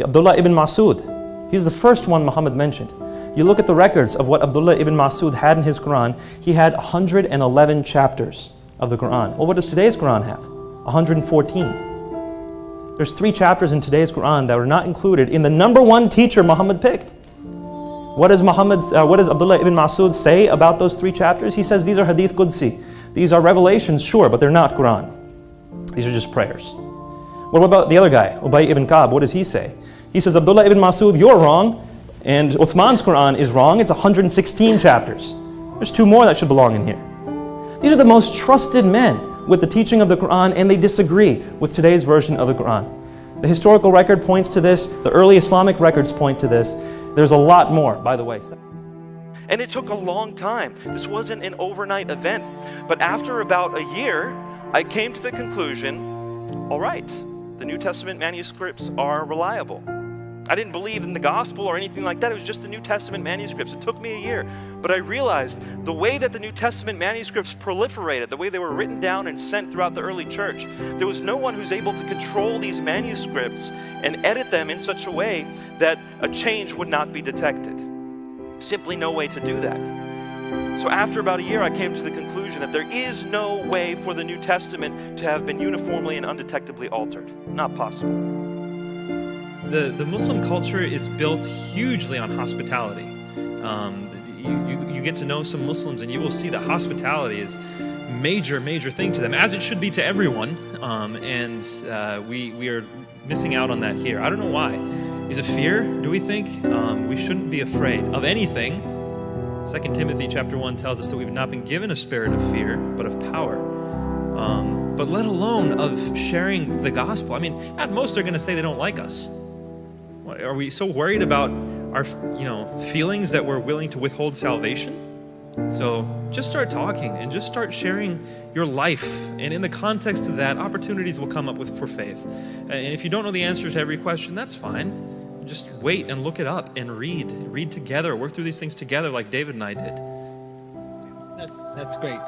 Abdullah ibn Masud, he's the first one Muhammad mentioned. You look at the records of what Abdullah ibn Masud had in his Quran, he had 111 chapters of the Quran. Well, what does today's Quran have? 114. There's 3 chapters in today's Quran that were not included in the number one teacher Muhammad picked. What does Abdullah ibn Masud say about those 3 chapters? He says these are Hadith Qudsi. These are revelations, sure, but they're not Quran. These are just prayers. What about the other guy, Ubay ibn Ka'b? What does he say? He says, Abdullah ibn Masud, you're wrong, and Uthman's Quran is wrong. It's 116 chapters. There's 2 more that should belong in here. These are the most trusted men with the teaching of the Quran, and they disagree with today's version of the Quran. The historical record points to this. The early Islamic records point to this. There's a lot more, by the way. And it took a long time. This wasn't an overnight event. But after about a year, I came to the conclusion, all right, the New Testament manuscripts are reliable. I didn't believe in the gospel or anything like that. It was just the New Testament manuscripts. It took me a year. But I realized the way that the New Testament manuscripts proliferated, the way they were written down and sent throughout the early church, there was no one who's able to control these manuscripts and edit them in such a way that a change would not be detected. Simply no way to do that. So after about a year, I came to the conclusion that there is no way for the New Testament to have been uniformly and undetectably altered. Not possible. The Muslim culture is built hugely on hospitality. You get to know some Muslims and you will see that hospitality is major thing to them, as it should be to everyone. We are missing out on that here. I don't know why. Is it fear, do we think? We shouldn't be afraid of anything. 2 Timothy chapter 1 tells us that we've not been given a spirit of fear, but of power. But let alone of sharing the gospel. I mean, at most they're going to say they don't like us. Are we so worried about our feelings that we're willing to withhold salvation? So just start talking and just start sharing your life. And in the context of that, opportunities will come up for faith. And if you don't know the answer to every question, that's fine. Just wait and look it up and read together, work through these things together like David and I did. That's great.